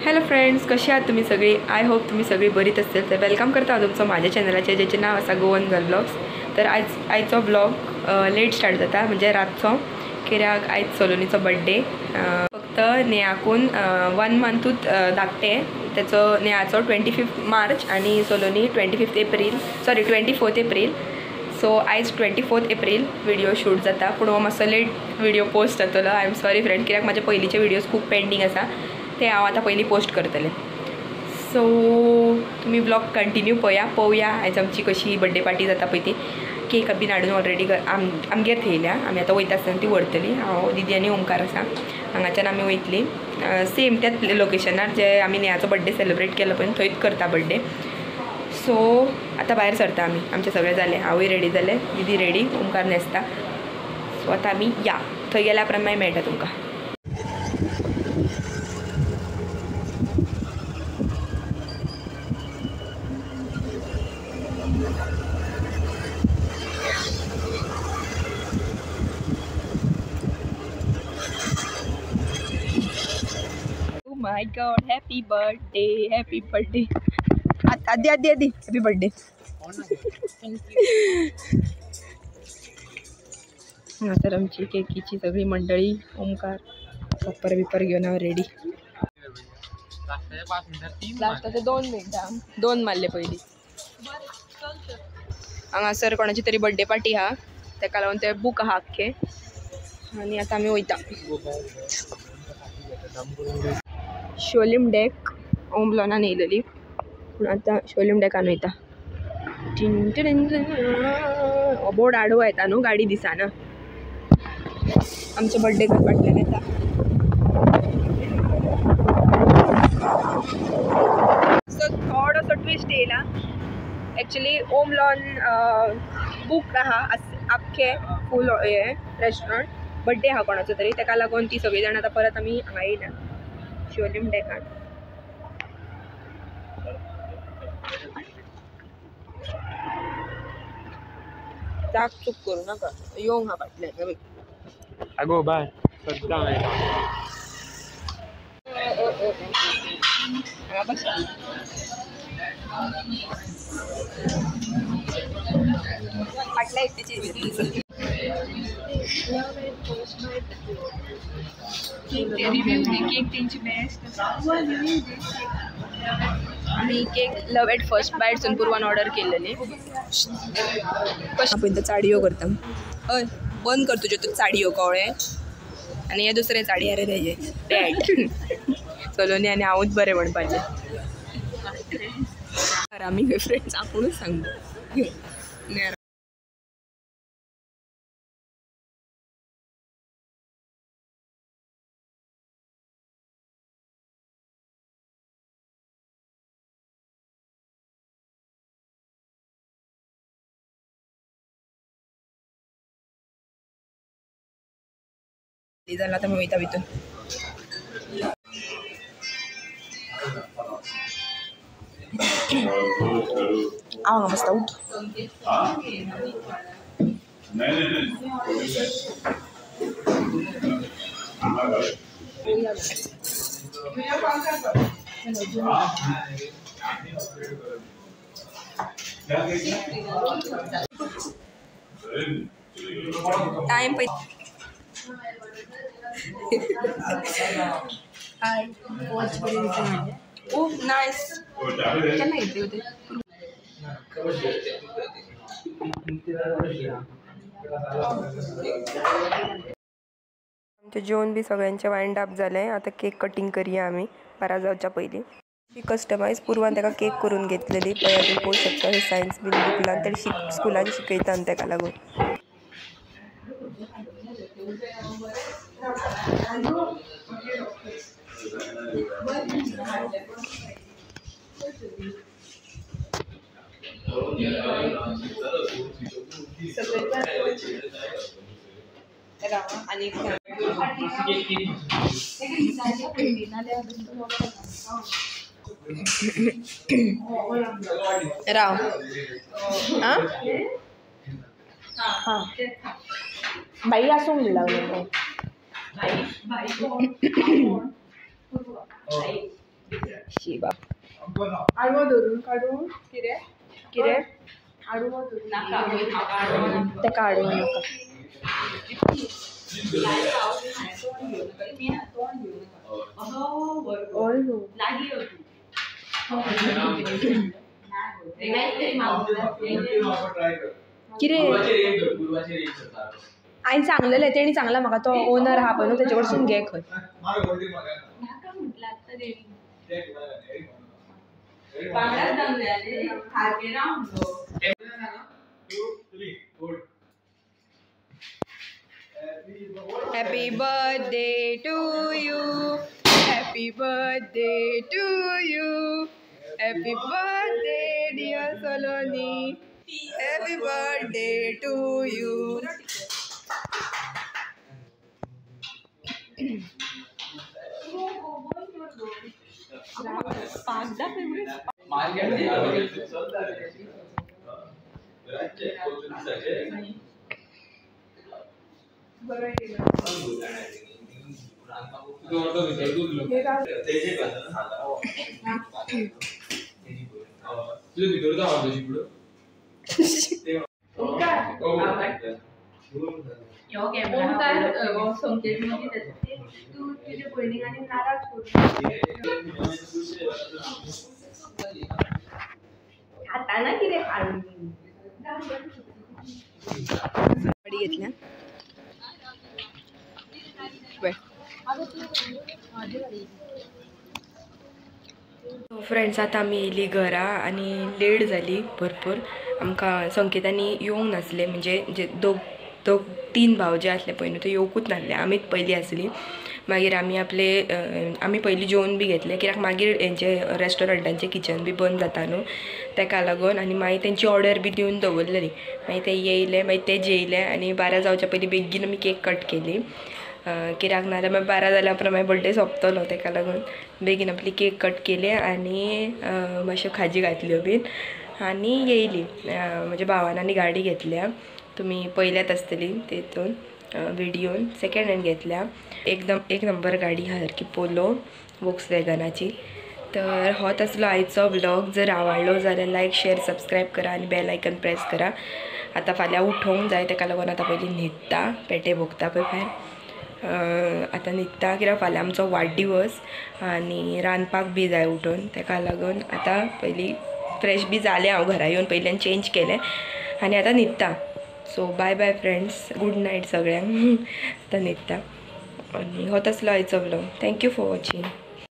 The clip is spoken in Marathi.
हॅलो फ्रेंड्स, कशी आहात तुम्ही सगळी? आय होप तुम्ही सगळी बरीच असेल. तर वेलकम करता तुमचं माझ्या चॅनलाचें जेचें नाव आसा गोवन गर्ल ब्लॉग्स. तर आयचो ब्लॉग लेट स्टार्ट जाता, म्हणजे रातचो, कित्याक आयज सलोनीचो बर्थडे. फक्त नेहाकून 1 मंथूच धाकटे. त्याचो नेहाचो 25 मार्च आणि सलोनी 24 एप्रील. सो आयज 24 एप्रील व्हिडिओ शूट जाता, पूण हो मातसो लेट व्हिडिओ पोस्ट जातलो. आय एम सॉरी फ्रेंड, कित्याक म्हाजे पयलींचे व्हिडिओज खूब पेंडींग आसा, ते हांव आतां पयलीं पोस्ट करतलें. सो तुमी ब्लॉग कंटिन्यू पळोवया आयज आमची कशी बर्थडे पार्टी जाता पळय ती. केक बीन हाडून ऑलरेडी आमगेर थेयल्या. आमी आतां वयता आसतना ती व्हरतली. हांव दिदी आनी ओमकार आसा, हांगाच्यान आमी वयतली. सेम त्याच लोकेशनार जे आमी नेहाचो बर्थडे सेलिब्रेट केलो पळय थंयच करता बर्थडे. सो आतां भायर सरता आमी. आमचें सगळें जालें, हांवूय रेडी जालें, दिदी रेडी, ओमकार न्हेसता. सो आतां आमी या थंय गेल्या उपरांत मागीर मेळटा तुमकां. माय गॉड, हॅपी बर्थडे. आदी हॅपी बर्थडे. तर आमची केकीची सगळी मंडळी, ओमकार पेपर घेऊन हांव रेडी. लास्टाचे 2 मिनटां 2 मारले पयलीं. हांगासर कोणाची तरी बर्थडे पार्टी आहा, तेका लागून ते बूक आहा आख्खे. आनी आतां आमी वयता. शोलिम डेक ओमलॉनान येयलेली, पूण आतां शोलिम डेकान वयता. बोर्ड आडवो येता न्हू, गाडी दिसना. आमचे बर्थडे फाटल्यान येता. सो थोडोसो ट्विस्ट येयला. एक्चुली ओम लॉन बूक आहा आख्खे फूल हे रेस्टॉरंट. बर्थडे आहा कोणाचो तरी, तेका लागून ती सगळीं जाण आतां परत आमी हांगा येयला शोलिम डेकान. जाग चूक करूं नाका, येवंक हा फाटल्यान. आगो बाय सद्दां फाटल्या इत्तेची केक तेंची बेस्ट. आमी केक लव एट फर्स्ट बायटसून पूर्वान ऑर्डर केल्लेली. कशें पळय तो चाडयो करता. हय, बंद कर तुज्यो तूं चाडयो कवळे. आनी हे दुसरे चाडये रे तेजे डॅड. सलोनी आनी हांवूच बरें म्हणपाचें. आमी फ्रेंड्स आपुणूच सांगता. जाल्यार आतां आमी वयता भितून. हांव हांगा बसता, उठ. टाइम पळय. हाय, वॉच बरें. ओ नायस. केन्ना घेतली होती? आमचें जेवण बी सगळ्यांचें वायंड अप जालें. आतां केक कटींग करया आमी 12 जावच्या पयलीं. ती कस्टमायज पूर्वान ताका केक करून घेतलेली पळय. तुमी पळोवंक शकता हे सायन्स बीन बुकलान तें स्कुलान शिकयता न्हू, ताका लागून. राव हां बाई आसूंक लागलो. शिवा आडवो धरून काढून किरे किरे आडवो धरून नाका ते काढू नका किरे आईन सांगलेले तेणी चांगला म्हाका तो ओनर हा पळय न्हू तेजे कडसून घे खंय happy birthday to you happy birthday to you happy birthday dear Saloni happy birthday to you तू तुझ्या बहिणीक आणि नाराज करू आता ना किती काढून गाडी घेतल्या फ्रेंड्स आता आमी येयली घरा आणि लेट जाली भरपूर आमकां संकेतांनी येवंक नासले म्हणजे जे दोग 3 भाव जे आसले पळय न्हू ते येवकूच नासले आमीच पयलीं आसली मागीर आमी पयलीं जेवण बी घेतलें कित्याक मागीर हेंचे रेस्टॉरंटांचें किचन बी बंद जाता न्हू तेका लागून आनी मागीर तेंची ऑर्डर बी दिवन दवरलेली मागीर ते येयले मागीर ते जेयले आनी 12 जावच्या पयलीं बेगीन आमी केक कट केली कित्याक नाजाल्यार मागीर 12 जाल्या उपरांत मागीर बर्थडे सोंपतलो तेका लागून बेगीन आपली केक कट केली आनी मातश्यो खाजी घातल्यो बीन आनी येयली म्हज्या भावान आनी गाडी घेतल्या तुमी पयल्यात आसतली तेतून व्हिडियोन सेकेंड हँड घेतल्या एक नंबर गाडी हा सारकी पोलो वॉक्सवॅगनाची तर होच आसलो आयचो व्लॉग जर आवडलो जाल्यार लायक शेअर सबस्क्रायब करा आनी बेल आयकन प्रेस करा आतां फाल्यां उठोवंक जाय तेका लागून आतां पयलीं न्हिदता पेटे भोगता पळय भायर आतां न्हिदता कित्याक फाल्यां आमचो वाडदिवस आनी रांदपाक बी जाय उठून तेका लागून आतां पयलीं फ्रेश बी जालें हांव घरा येवन पयल्यान चेंज केलें आनी आतां न्हिदता so bye bye friends good night सगळ्यांक आतां न्हिदता आनी होच आसलो आयचो व्लॉग थँक्यू फॉर वॉचिंग